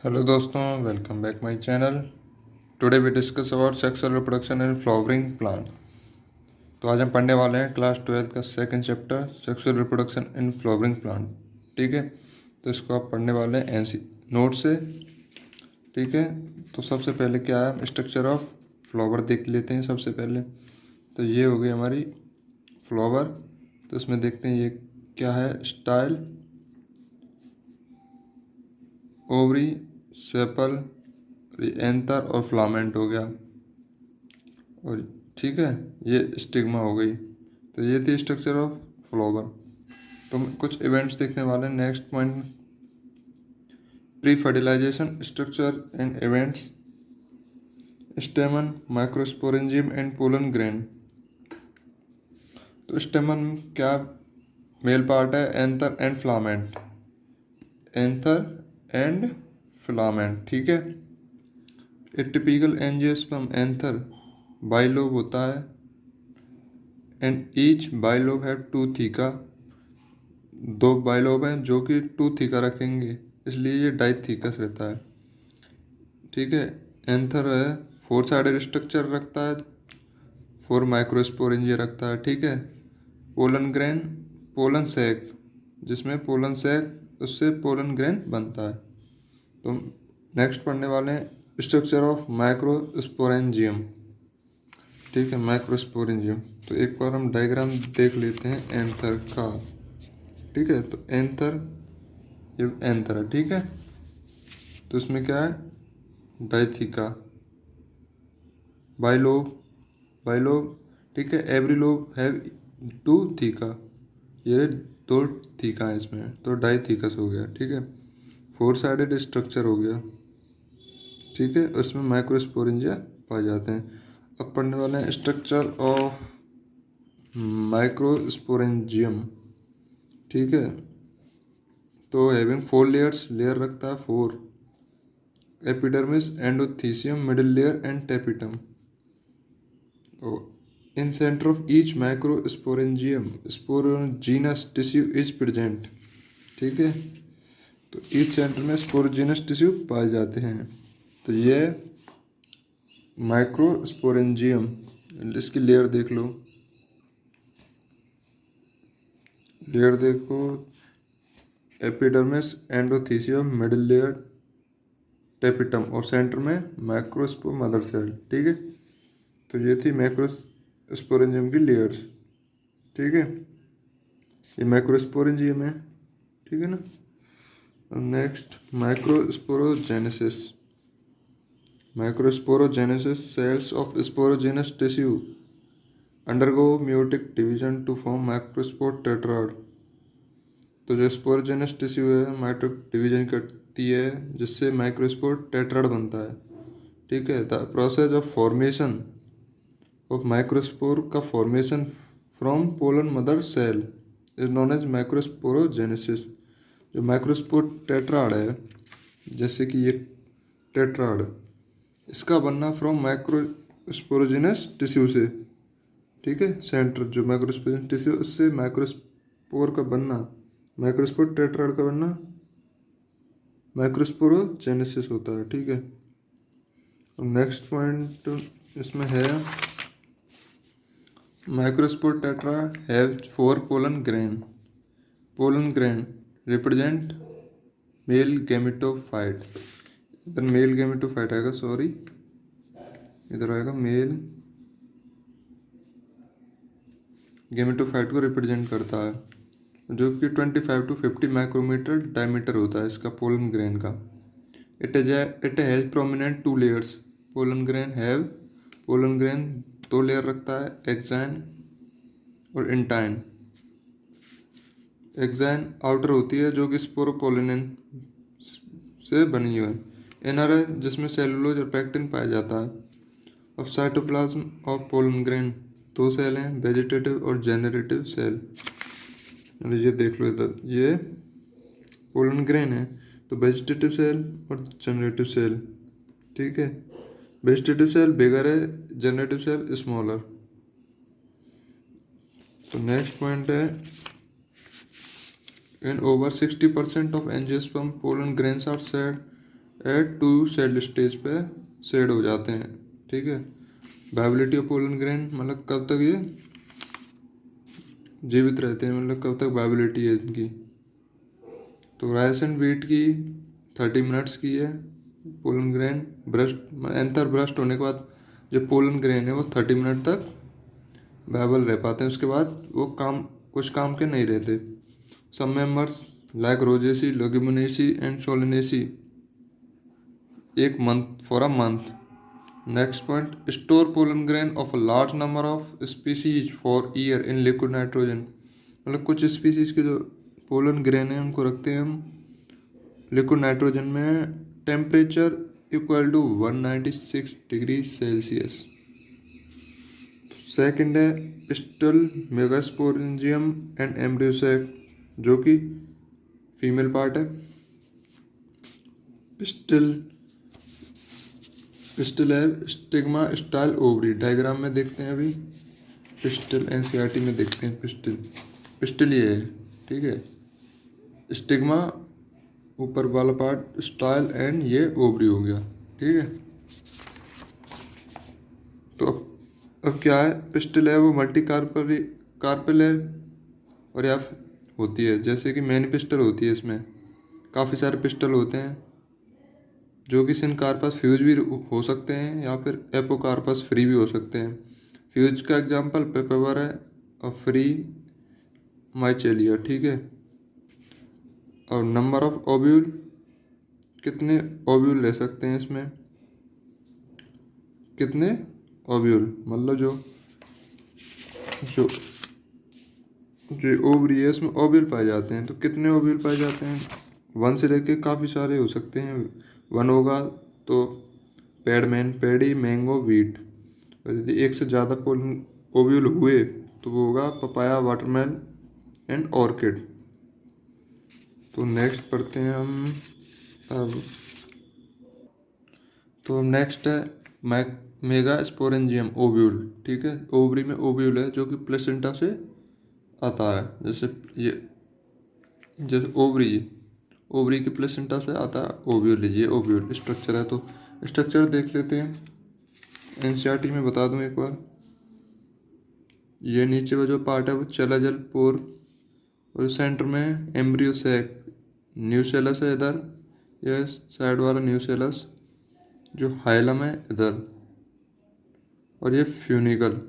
Hello दोस्तों, welcome back my channel. Today we discuss about sexual reproduction in flowering plant. तो आज हम पढ़ने वाले हैं क्लास 12 का second chapter sexual reproduction in flowering plant. ठीक है, तो इसको आप पढ़ने वाले हैं एनसी नोट से। ठीक है, तो सबसे पहले क्या है, स्ट्रक्चर ऑफ फ्लावर देख लेते हैं सबसे पहले। तो ये हो गई हमारी फ्लावर। तो इसमें देखते हैं ये क्या है, स्टाइल, ओवरी, सेपल, एंथर और फ्लामेंट हो गया। और ठीक है, ये स्टिग्मा हो गई। तो ये थी स्ट्रक्चर ऑफ फ्लावर। तो हम कुछ इवेंट्स देखने वाले हैं। Next point, pre fertilization structure and events, stamen, microsporangium and pollen grain. तो स्टेमन क्या, मेल पार्ट है, anther and filament, anther and filament. ठीक है, a typical angiosperm anther bilobe होता है and each bilobe have two theca. दो bilobe हैं जो कि टू थीका रखेंगे, इसलिए ये डाइथीकस रहता है। ठीक है, एंथर है, फोर साइडेड स्ट्रक्चर रखता है, फोर माइक्रोस्पोरेंजिया रखता है। ठीक है, पोलन ग्रेन, पोलन सैक, जिसमें पोलन सैक उससे पोलन ग्रेन बनता है। तो नेक्स्ट पढ़ने वाले हैं स्ट्रक्चर ऑफ माइक्रोस्पोरेंजियम। ठीक है, माइक्रोस्पोरेंजियम। तो एक बार हम डायग्राम देख लेते हैं एंथर का। ठीक है, तो एंथर, ये एंथर है। ठीक है, तो इसमें क्या है, डाइथीका, बाइलोब, बाइलोब। ठीक है, every lobe have two theca, ये दो थीका है इसमें, तो डाइथीकस हो गया। ठीक है, फोर साइडेड स्ट्रक्चर हो गया। ठीक है, उसमें माइक्रोस्पोरेंजिया पाए जाते हैं। अब पढ़ने वाले हैं स्ट्रक्चर ऑफ माइक्रोस्पोरेंजियम। ठीक है, तो हैविंग फोर लेयर्स, लेयर रखता है four, epidermis, endothecium, middle layer and tapetum. In centre of each microsporangium sporogenous tissue is present. ठीक है, तो ईच सेंटर में स्पोरोजीनस टिश्यू पाए जाते हैं। तो ये माइक्रोस्पोरेंजियम, इसकी लेयर देख लो, लेयर देखो, epidermis, endothecium, middle layer, tapetum और सेंटर में माइक्रोस्पोर मदर सेल। ठीक है, तो ये थी माइक्रोस्पोरेंजियम की लेयर्स। ठीक है, ये माइक्रोस्पोरेंजियम है। ठीक है ना। Next, microsporogenesis. Microsporogenesis, cells of sporogenous tissue undergo meiotic division to form microspore tetrad. तो जो स्पोरोजेनस टिश्यू है माइक्रो डिवीजन करती है, जिससे माइक्रोस्पोर टेट्राड बनता है। ठीक है, the process of formation of microspore का formation from pollen mother cell is known as microsporogenesis. जो माइक्रोस्पोर टेट्राड है, जैसे कि ये टेट्राड, इसका बनना फ्रॉम माइक्रोस्पोरोजेनस टिश्यू से। ठीक है, सेंटर जो माइक्रोस्पोरेंजियस टिश्यू, उससे माइक्रोस्पोर का बनना, माइक्रोस्पोर टेट्राड का बनना माइक्रोस्पोरोजेनेसिस होता है। ठीक है, नेक्स्ट पॉइंट इसमें है, microspore tetrad have four pollen grain. Pollen grain represent male gametophyte. इधर मेल गैमेटोफाइट आएगा, सॉरी, इधर आएगा मेल गैमेटोफाइट को रिप्रेजेंट करता है, जो कि 25 to 50 माइक्रोमीटर डायमीटर होता है इसका पोलन ग्रेन का। It has prominent two layers. Pollen grain दो लेयर रखता है, एक्साइन और इंटाइन। एक्साइन आउटर होती है जो कि स्पोरोपोलिन से बनी हुई है, इनर है जिसमें सेलुलोज और पैक्टिन पाया जाता है। अब साइटोप्लाज्म ऑफ पोलन ग्रेन, दो सेल हैं, वेजिटेटिव और जेनरेटिव सेल। ये देख लो इधर, ये पोलन ग्रेन है, तो वेजिटेटिव सेल और जनरेटिव सेल। ठीक है, वेजिटेटिव सेल बिगर है, जनरेटिव सेल स्मॉलर। तो नेक्स्ट पॉइंट है, in over 60% of angiosperm pollen grains are shed at two cell stage पे शेड हो जाते हैं, ठीक है। वायबिलिटी ऑफ पोलन ग्रेन मतलब कब तक ये जीवित रहते हैं, मतलब कब तक वायबिलिटी है इनकी। तो राइस एंड व्हीट की 30 मिनट्स की है। Pollen grain burst anther burst होने के बाद जो पोलन ग्रेन है वो 30 मिनट तक वायबल रह पाते हैं, उसके बाद वो कुछ काम के नहीं रहते। Some members like Rosaceae, Leguminosae and Solanaceae एक month for a month. Next point, store pollen grain of a large number of species for year in liquid nitrogen. मतलब कुछ स्पीसीज के जो पोलन ग्रेन है उनको रखते हैं हम लिक्विड नाइट्रोजन में, temperature equal to 196 degree Celsius. Second है पिस्टल मेगास्पोरेंजियम एंड एम्ब्रियोसैक, जो कि फीमेल पार्ट है। पिस्टल है स्टिग्मा स्टाइल ओवरी, डायग्राम में देखते हैं अभी। पिस्टल एनसीईआरटी में देखते हैं। पिस्टल ये है, ठीक है। स्टिग्मा ऊपर वाला पार्ट, स्टाइल एंड ये ओवरी हो गया, ठीक है। तो अब क्या है, पिस्टल है वो मल्टी कार्पेल है और या होती है, जैसे कि मैनी पिस्टल होती है, इसमें काफ़ी सारे पिस्टल होते हैं जो कि सिनकार्पस फ्यूज भी हो सकते हैं या फिर एपोकार्पस फ्री भी हो सकते हैं। फ्यूज का एग्जांपल पेपेवर है और फ्री माइचेलिया, ठीक है। और नंबर ऑफ ओव्यूल, कितने ओव्यूल ले सकते हैं इसमें, कितने ओव्यूल मतलब जो जो जो ओवरी है इसमें ओव्यूल पाए जाते हैं, तो कितने ओव्यूल पाए जाते हैं, 1 से लेके काफ़ी सारे हो सकते हैं। 1 होगा तो पैडी मैंगो वीट, और यदि 1 से ज़्यादा ओव्यूल हुए तो वो होगा पपाया वाटरमेलन एंड ऑर्किड। तो नेक्स्ट पढ़ते हैं हम अब। तो नेक्स्ट है मेगा स्पोरेंजियम ओव्यूल, ठीक है। ओवरी में ओव्यूल है जो कि प्लेसेंटा से आता है, जैसे ओवरी की प्लेसेंटा से आता है ओव्यूल, ये ओव्यूल स्ट्रक्चर है। तो स्ट्रक्चर देख लेते हैं, एनसीईआरटी में बता दूं एक बार। ये नीचे का जो पार्ट है वो चलाजल पोर, और सेंटर में एम्ब्रियोसैक, न्यूसेलस है इधर, ये साइड वाला न्यूसेलस, जो हाइलम है इधर, और ये फ्यूनिकल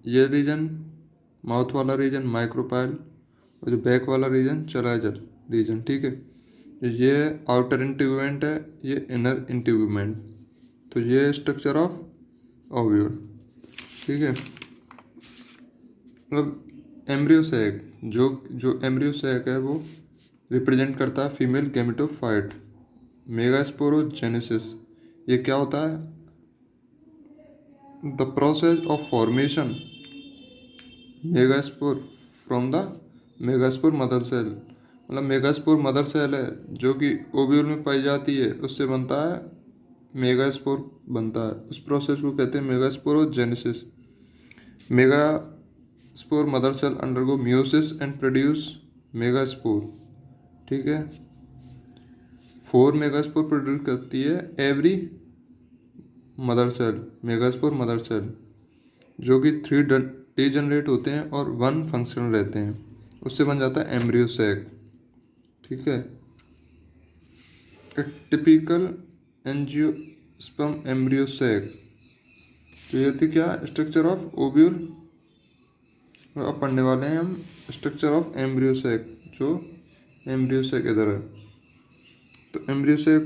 ये रीजन, माउथ वाला रीजन माइक्रोपाइल, और जो बैक वाला रीजन चलाजल रीजन, ठीक है। ये आउटर इंट्यूबमेंट है, ये इनर इंट्यूबमेंट। तो ये स्ट्रक्चर ऑफ ओव्यूल, ठीक है। मतलब एम्ब्रियोसैक, जो एम्ब्रियोसैक है वो रिप्रेजेंट करता है फीमेल गैमेटोफाइट। मेगास्पोरोजेनेसिस, ये क्या होता है, the process of formation megaspore from the megaspore mother cell. मतलब मेगास्पोर मदर सेल है जो कि ओव्यूल में पाई जाती है, उससे बनता है मेगास्पोर बनता है। उस प्रोसेस को कहते हैं megasporogenesis. Megaspore mother cell undergo meiosis and produce megaspore, ठीक है। 4 मेगास्पोर प्रोड्यूस करती है every mother cell, megaspore mother cell, जो कि 3 डीजनरेट होते हैं और 1 फंक्शनल रहते हैं, उससे बन जाता है एम्ब्रियोसैक, ठीक है। टिपिकल एंजियोस्पर्म एम्ब्रियोसैक, तो ये थी क्या, स्ट्रक्चर ऑफ ओव्यूल। अब पढ़ने वाले हैं हम स्ट्रक्चर ऑफ एम्ब्रियोसैक, जो एम्ब्रियोसैक इधर है। तो एम्ब्रियोसैक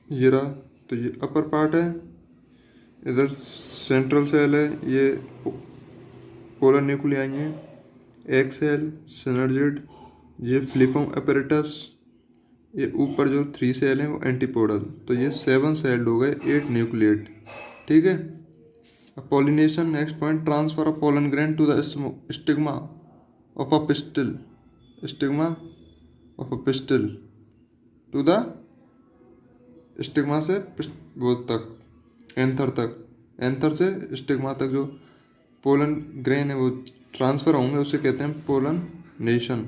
ये रहा, तो ये अपर पार्ट है, इधर सेंट्रल सेल है, ये पोलर न्यूक्लियाई हैं, एग सेल, सिनर्जिड, ये फ्लिफोम अपैरेटस, ये ऊपर जो 3 सेल हैं वो एंटीपोडल। तो ये 7 सेल्ड हो गए, 8 न्यूक्लिएट, ठीक है। Pollination, next point, transfer of pollen grain to the stigma of a pistil, stigma of a pistil to the stigma से वो तक, एंथर तक, एंथर से स्टिग्मा तक जो पोलन ग्रेन है वो ट्रांसफर होंगे, उसे कहते हैं पोलिनेशन।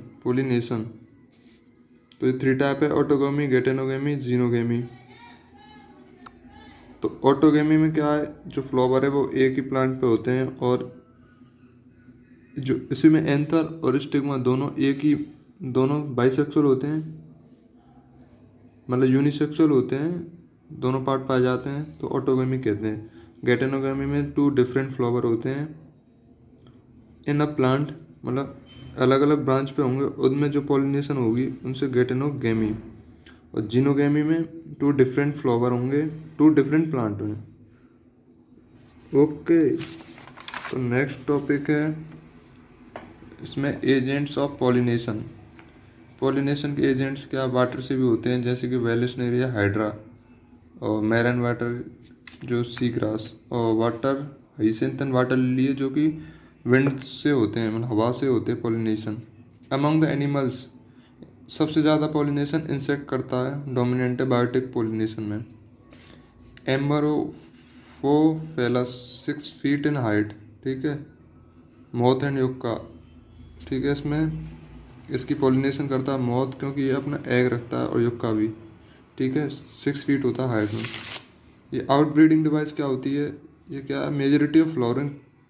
तो ये 3 टाइप है, ऑटोगेमी, गेटेनोगेमी, जीनोगेमी। तो ऑटोगेमी में क्या है, जो फ्लावर है वो एक ही प्लांट पे होते हैं, और जो इसी में एंथर और स्टिग्मा दोनों बाइसेक्सुअल होते हैं, मतलब यूनिसेक्सुअल होते हैं, दोनों पार्ट पाए जाते हैं, तो ऑटोगेमी कहते हैं। गेटेनोगेमी में 2 डिफरेंट फ्लावर होते हैं इन अ प्लांट, मतलब अलग अलग ब्रांच पे होंगे, उनमें जो पॉलिनेशन होगी उनसे गेटेनोगेमी। और जीनोगेमी में 2 डिफरेंट फ्लावर होंगे 2 डिफरेंट प्लांट में। ओके, तो नेक्स्ट टॉपिक है इसमें एजेंट्स ऑफ पॉलिनेशन। पॉलिनेशन के एजेंट्स क्या वाटर से भी होते हैं, जैसे कि वेलिस्नेरिया हाइड्रा, और मैरन वाटर जो सी ग्रास, और वाटर हाइसिंथन वाटर लिली जो कि विंड से होते हैं, मतलब हवा से होते हैं पॉलिनेशन। अमंग द एनिमल्स सबसे ज़्यादा पॉलिनेशन इंसेक्ट करता है, डोमिनेंट है बायोटिक पॉलिनेशन में। एम्बरोफोफेलस 6 फीट इन हाइट, ठीक है, मोथ एंड युक्का, ठीक है, इसमें इसकी पॉलिनेशन करता है मोथ, क्योंकि ये अपना एग रखता है, और युक्का भी, ठीक है, 6 फीट होता है हाइट में। ये आउट ब्रीडिंग डिवाइस क्या होती है, ये क्या है, मेजॉरिटी ऑफ फ्लोरिंग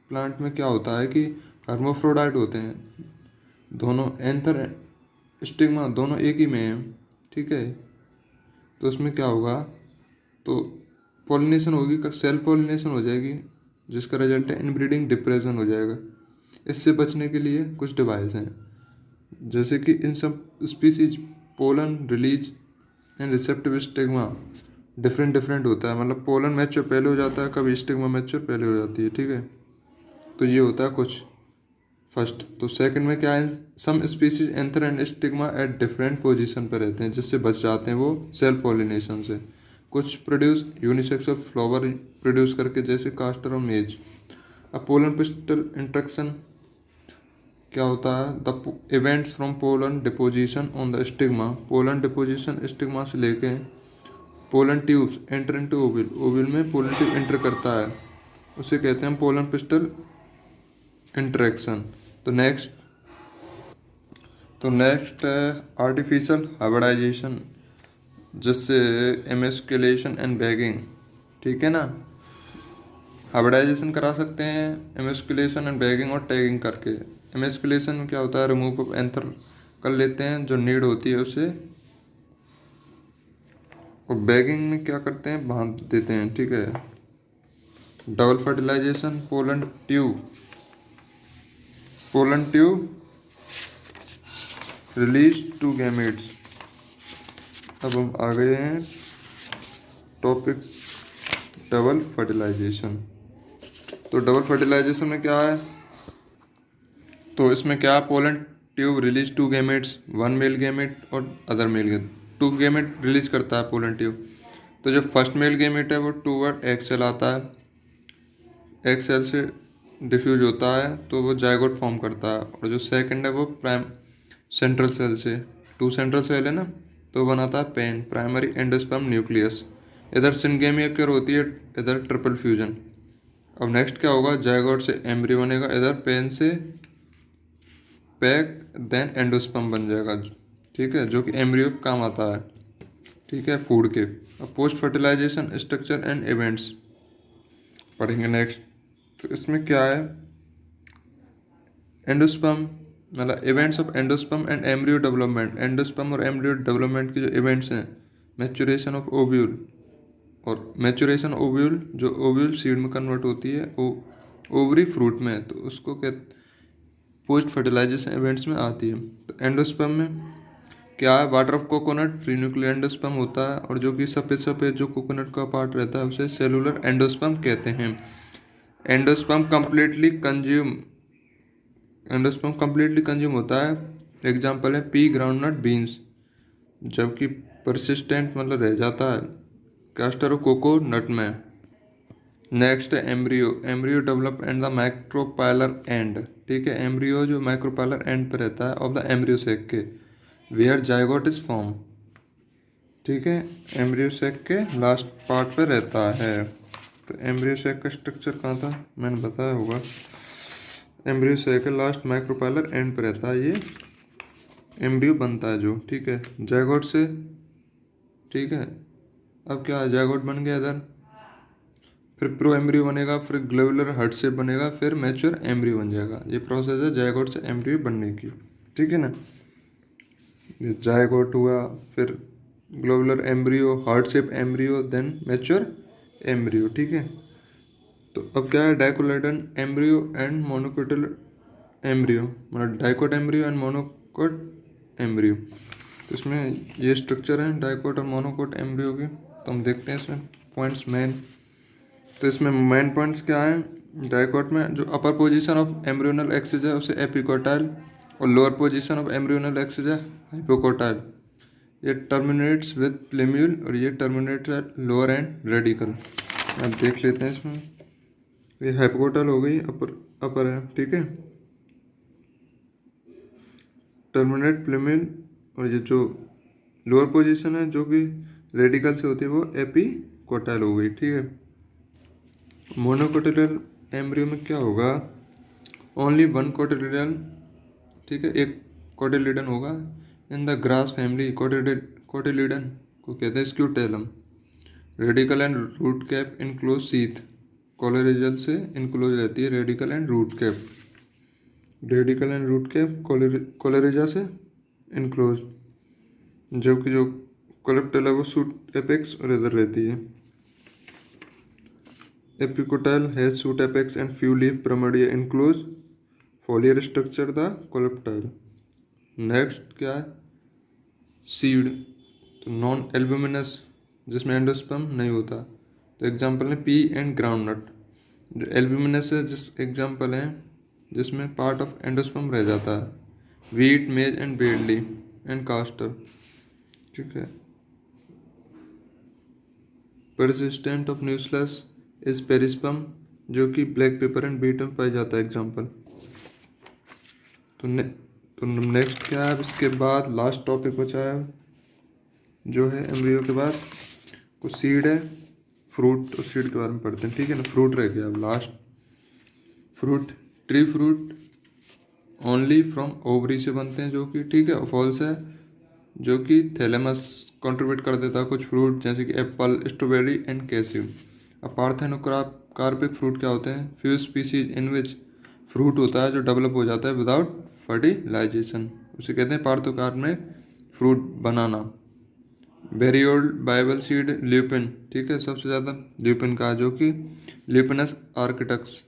प्लांट में क्या होता है कि हर्माफ्रोडाइट होते हैं, दोनों एंथर स्टिग्मा दोनों एक ही में हैं, ठीक है। तो उसमें क्या होगा, तो पॉलिनेशन होगी, सेल्फ पॉलिनेशन हो जाएगी, जिसका रिजल्ट है इनब्रीडिंग डिप्रेशन हो जाएगा। इससे बचने के लिए कुछ डिवाइस हैं, जैसे कि इन sub species pollen release and receptive stigma different different होता है, मतलब पोलन मैच्योर पहले हो जाता है, कभी स्टिग्मा मैच्योर पहले हो जाती है, ठीक है। तो ये होता है कुछ फर्स्ट। तो सेकंड में क्या है, some species anther and stigma at different position पर रहते हैं, जिससे बच जाते हैं वो सेल्फ पॉलिनेशन से। कुछ प्रोड्यूस यूनिसेक्सुअल फ्लावर प्रोड्यूस करके, जैसे कास्टर और मेज। अब पोलन पिस्टल इंट्रैक्शन क्या होता है, the events from pollen deposition on the stigma, pollen deposition stigma से लेके पोलन ट्यूब्स एंटर इनटू ओविल, ओविल में पोलन ट्यूब एंटर करता है, उसे कहते हैं पोलन पिस्टल इंटरेक्शन। तो नेक्स्ट है आर्टिफिशियल हाइब्रिडाइजेशन, जिससे एमेस्कुलेशन एंड बैगिंग, ठीक है ना, हाइब्रिडाइजेशन करा सकते हैं एमेस्कुलेशन एंड बैगिंग और टैगिंग करके। एमेस्कुलेशन में क्या होता है, रिमूव ऑफ एंथर कर लेते हैं जो नीड होती है उसे, और बैगिंग में क्या करते हैं, बांध देते हैं, ठीक है। Double fertilization, pollen tube release 2 gametes. अब हम आ गए हैं टॉपिक डबल फर्टिलाइजेशन। तो डबल फर्टिलाइजेशन में क्या है, तो इसमें क्या, pollen tube release 2 gametes, 1 male gamete और other male gamete, 2 gamete release करता है पोलन ट्यूब। तो जो फर्स्ट मेल गैमेट है वो टूवर्ड एग सेल आता है, एग सेल से डिफ्यूज होता है तो वो जायगोट फॉर्म करता है, और जो सेकंड है वो सेंट्रल सेल से, 2 सेंट्रल सेल है ना, तो बनाता है पेन, प्राइमरी एंडोस्पर्म न्यूक्लियस। इधर सिनगेमी अक्यर होती है, इधर ट्रिपल फ्यूजन। अब नेक्स्ट क्या होगा, जायगोट से एम्ब्रियो बनेगा, इधर पेन से पैक, देन एंडोस्पर्म बन जाएगा, ठीक है, जो कि एम्ब्रियो का काम आता है, ठीक है, फूड के। अब post fertilization structure and events पढ़ेंगे नेक्स्ट। तो इसमें क्या है, एंडोस्पर्म मतलब events of endosperm and embryo development, endosperm और एम्ब्रियो डेवलपमेंट के जो इवेंट्स हैं, मैच्योरेशन ऑफ ओव्यूल, और मैच्योरेशन ओव्यूल जो ओव्यूल सीड में कन्वर्ट होती है ओवरी फ्रूट में, तो उसको कहते पोस्ट फर्टिलाइजेशन इवेंट्स में आती है। तो एंडोस्पर्म में क्या है, water of coconut free nuclear endosperm होता है, और जो कि सफ़ेद सफ़ेद जो कोकोनट का पार्ट रहता है उसे सेलुलर एंडोस्पर्म कहते हैं। एंडोस्पर्म कंप्लीटली कंज्यूम होता है, एग्जाम्पल है पी ग्राउंडनट बीन्स, जबकि परसिस्टेंट मतलब रह जाता है कैस्टर और कोको नट में। नेक्स्ट है embryo develop and the micropylar and, ठीक है, एम्ब्रियो जो माइक्रोपाइलर एंड पर रहता है ऑफ द एम्ब्रियो सेक के, वेयर जायगोट इज फॉर्म, ठीक है, एम्ब्रियो सेक के लास्ट पार्ट पे रहता है। तो एम्ब्रियो सेक का स्ट्रक्चर कहाँ था, मैंने बताया होगा, एम्ब्रियो सेक के लास्ट माइक्रोपाइलर एंड पे रहता है ये, एम्ब्रियो बनता है जो, ठीक है, जायगोट से, ठीक है। अब क्या है, जायगोट बन गया इधर, फिर प्रो एम्ब्रियो बनेगा, फिर ग्लोबुलर हार्ट शेप बनेगा, फिर मैच्योर एम्ब्रियो बन जाएगा। ये प्रोसेस है जायगोट से एम्ब्रियो बनने की, ठीक है ना। ये जायगोट हुआ, फिर globular embryo, heart shape embryo, then mature embryo, ठीक है। तो अब क्या है, dicotyledon embryo and monocotyl embryo, मतलब dicot embryo and monocot embryo. तो इसमें ये स्ट्रक्चर है डाइकोट और मोनोकोट एम्ब्रियो की। तो हम देखते हैं इसमें पॉइंट्स मेन। तो इसमें मेन पॉइंट्स क्या हैं, डाइकोट में जो अपर पोजीशन ऑफ एम्ब्रियोनल एक्सिस है उसे एपिकोटाइल, और lower position of embryonal axis है हाइपोकोटाइल। ये टर्मिनेट्स विद प्लेम्यूल, और ये terminates at lower and radical. अब देख लेते हैं इसमें, ये हाइपोकोटाइल हो गई, अपर है, ठीक है, टर्मिनेट प्लेम्यूल, और ये जो लोअर पोजीशन है जो कि रेडिकल से होती है वो एपिकोटाइल हो गई, ठीक है। मोनोकोटिलिडन एम्ब्रियो में क्या होगा, ओनली वन कोटिलिडन, ठीक है, एक कोटिलिडन होगा। In the grass family cotyledon को कहते हैं scutellum. Radicle and root cap enclose sheath, coleorhizal से इनक्लोज रहती है radicle and root cap. Radicle and root cap coleorhiza से इनक्लोज, जबकि जो कोलेप्टल है वो सूट एपेक्स और इधर रहती है। Epicotyl has suit apex and few leaf primordia enclose foliar structure the coleoptile। Next क्या है, सीड, तो नॉन एल्ब्यूमिनस, जिसमें एंडोस्पर्म नहीं होता। तो एग्जांपल है पी एंड ग्राउंडनट। जो एल्ब्यूमिनस है जिस एग्जांपल है जिसमें पार्ट ऑफ एंडोस्पर्म रह जाता है, वीट, मेज एंड बेरली एंड कास्टर, ठीक है। Persistent of nucleus is perisperm, जो कि ब्लैक पेपर एंड बीट में पाया जाता है एग्जांपल। तो नेक्स्ट क्या है, अब इसके बाद लास्ट टॉपिक बचा है जो है एम्ब्रियो के बाद कुछ सीड है, फ्रूट और सीड के बारे में पढ़ते हैं, ठीक है ना। फ्रूट रह गया अब last. Fruit, tree fruit only from ovary से बनते हैं जो कि, ठीक है, फॉल्स है, जो कि थैलेमस कंट्रीब्यूट कर देता है कुछ फ्रूट जैसे कि एप्पल, स्ट्रॉबेरी एंड कैस्यू। अब पार्थेनोकार्पिक फ्रूट क्या होते हैं, few species in which fruit होता है जो डेवलप हो जाता है विदाउट फर्टिलाइजेशन, उसे कहते हैं पार्थेनोकार्पिक फ्रूट बनाना। Very old bible seed lupin, ठीक है, सबसे ज़्यादा ल्यूपिन का, जो कि Lupinus arcticus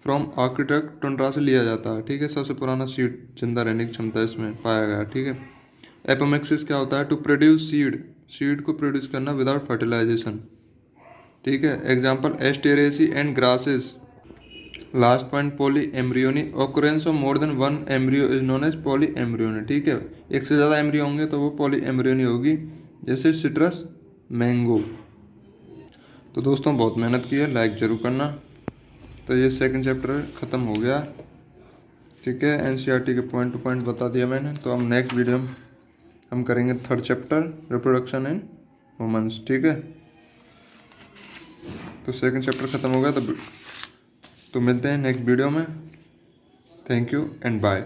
from arctic tundra से लिया जाता है, ठीक है। सबसे पुराना सीड जिंदा रहने की क्षमता इसमें पाया गया, ठीक है। एपोमेक्सिस क्या होता है, टू प्रोड्यूस सीड, सीड को प्रोड्यूस करना विदाउट फर्टिलाइजेशन, ठीक है। Example Asteraceae and grasses. Last point polyembryony, occurrence of more than one embryo is known as polyembryony, ठीक है। एक से ज़्यादा एम्ब्रियो होंगे तो वो पॉली एम्ब्रियोनी होगी, जैसे सिट्रस, मैंगो। तो दोस्तों बहुत मेहनत की है, लाइक ज़रूर करना। तो ये सेकंड चैप्टर ख़त्म हो गया, ठीक है। एनसीईआरटी के पॉइंट टू पॉइंट बता दिया मैंने। तो हम नेक्स्ट वीडियो में हम करेंगे third chapter, reproduction in womens, ठीक है। तो सेकंड चैप्टर ख़त्म हो गया, तो मिलते हैं नेक्स्ट वीडियो में। Thank you and bye.